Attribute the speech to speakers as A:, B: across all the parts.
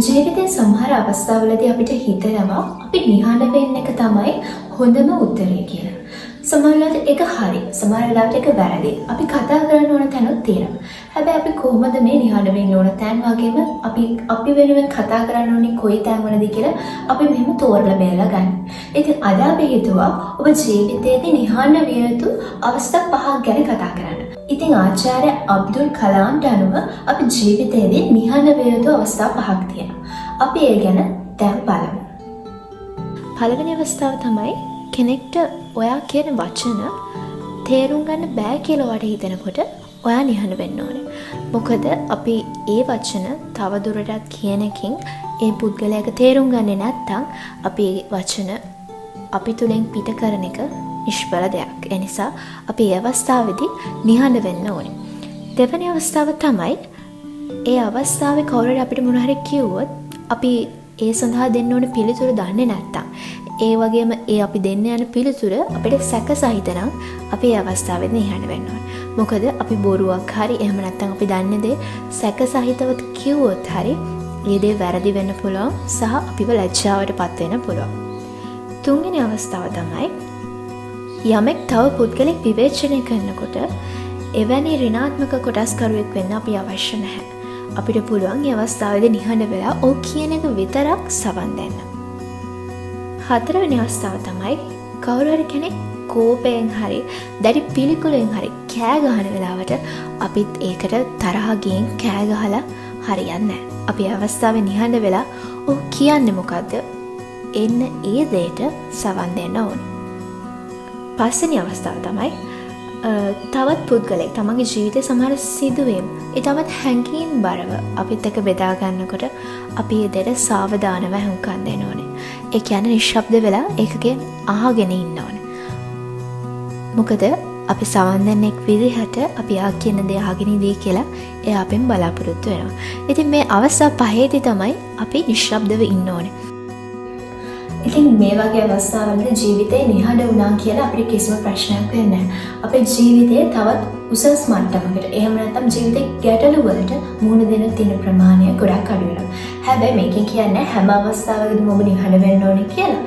A: ජීවිතයේ සමහර අවස්ථාවලදී අපිට හිතෙනවා අපි නිහඬ වෙන්න එක තමයි හොඳම උත්තරය කියලා. සමහර වෙලාවට ඒක හරි, සමහර වෙලාවට ඒක වැරදි. අපි කතා කරන්න ඕන තැනුත් තියෙනවා. හැබැයි අපි කොහොමද මේ නිහඬ වෙන්න ඕන තැන් වගේම අපි වෙනුවෙන් කතා කරන්න ඕනේ කොයි තැන්වලදී කියලා අපි මෙහෙම තෝරලා බේරලා ගන්න. ඉතින් අද අපි හිතුවා ඔබ ජීවිතයේදී නිහඬ විය යුතු අවස්ථා 5ක් ගැන කතා කරන්න. ඉතින් ආචාර්ය අබ්දුල් කලාම්ට අනුව අපි ජීවිතයේදී නිහඬ විය යුතු අවස්ථා 5ක් තියෙනවා. අපි ඒ ගැන දැන් බලමු. පළවෙනි අවස්ථාව තමයි කෙනෙක්ට ඔයා කියන වචන තේරුම් ගන්න බෑ කියලා ඔයාට හිතෙනකොට ඔයා නිහඬ වෙන්න ඕනේ. මොකද අපි ඒ වචන තව දුරටත් කියන එකෙන් ඒ පුද්ගලයාට තේරුම් ගන්නේ නැත්නම් අපි ඒ වචන අපි තුලින් පිට කරන එක නිෂ්ඵල දෙයක්. ඒ නිසා අපි ඒ අවස්ථාවේදී නිහඬ වෙන්න ඕනේ. දෙවෙනි අවස්ථාව තමයි ඒ අවස්ථාවේ කවුරුහරි අපිට මොන හරි කිව්වොත් අපි ඒ සඳහා දෙන්න ඕනේ පිළිතුර දන්නේ නැත්නම් ඒ වගේම ඒ අපි දෙන්න යන පිළිතුර අපිට සැක සහිත නම් අපි ඒ අවස්ථාවේදී නිහඬ වෙන්න ඕනේ. මොකද අපි බොරුවක් හරි එහෙම නැත්නම් අපි දන්නේ දේ සැක සහිතව කිව්වොත් හරි ඒ දේ වැරදි වෙන්න පුළුවන් සහ අපිව ලැජ්ජාවටපත් වෙන්න පුළුවන්. තුන්වෙනි අවස්ථාව තමයි යමෙක් තව පුද්ගලෙක් විවේචනය කරනකොට එවැනි ඍණාත්මක කොටස්කරුවෙක් වෙන්න අපි අවශ්‍ය නැහැ. අපිට පුළුවන් මේ අවස්ථාවේදී නිහඬ වෙලා ඔව් කියන එක විතරක් සවන් දෙන්න. හතරවෙනි අවස්ථාව තමයි කවුරු හරි කෙනෙක් කෝපයෙන් හරි දැඩි පිළිකුලෙන් හරි කෑ ගහන වෙලාවට අපිත් ඒකට තරහ ගියෙන් කෑ ගහලා හරියන්නේ නැහැ. අපි අවස්ථාවේ නිහඬ වෙලා ඔව් කියන්නේ මොකද්ද? එන්න ඒ දෙයට සවන් දෙන්න ඕනේ. පස්වෙනි අවස්ථාව තමයි තවත් පුද්ගලෙක් තමන්ගේ ජීවිතේ සමහර සිදුවීම් ඒ තවත් හැඟීම් බරව අපිත් එක්ක බෙදා ගන්නකොට අපි ඒ දෙයට සාවධානව හුඟක් දෙන්න ඕනේ. ඒ කියන්නේ නිශ්ශබ්ද වෙලා ඒකගෙන් අහගෙන ඉන්න ඕනේ. මොකද අපි සවන් දෙන්නෙක් විදිහට අපි ආ කියන දේ අහගෙන ඉදී කියලා එයා අපෙන් බලාපොරොත්තු වෙනවා. ඉතින් මේ අවස්ථා පහේදී තමයි අපි නිශ්ශබ්දව ඉන්න ඕනේ. ඉතින් මේ වගේ අවස්ථාවලදී ජීවිතේ නිහඬ වුණා කියලා අපිට කිසිම ප්‍රශ්නයක් වෙන්නේ නැහැ. අපේ ජීවිතයේ තවත් උසස් මට්ටමකට එහෙම නැත්නම් ජීවිතේ ගැටලු වලට මුහුණ දෙන තියෙන ප්‍රමාණය ගොඩක් අඩු වෙනවා. හැබැයි මේකෙන් කියන්නේ හැම අවස්ථාවකදීම ඔබ නිහඬ වෙන්න ඕනේ කියලා.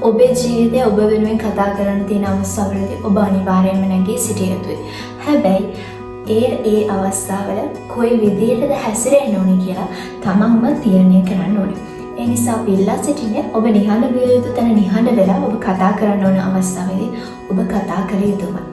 A: ඔබේ ජීවිතේ ඔබ වෙනුවෙන් කතා කරන්න තියෙන අවස්ථාවලදී ඔබ අනිවාර්යයෙන්ම නැගී සිටිය යුතුයි. හැබැයි ඒ අවස්ථාවල කොයි විදිහටද හැසිරෙන්න ඕනේ කියලා තමන්ම තීරණය කරන්න ඕනේ. ඒ නිසා පිළිලා සිටින්නේ ඔබ නිහඬ විය යුතු තැන නිහඬ වෙලා ඔබ කතා කරන්න ඕන අවස්ථාවේදී ඔබ කතා කළ යුතුමයි.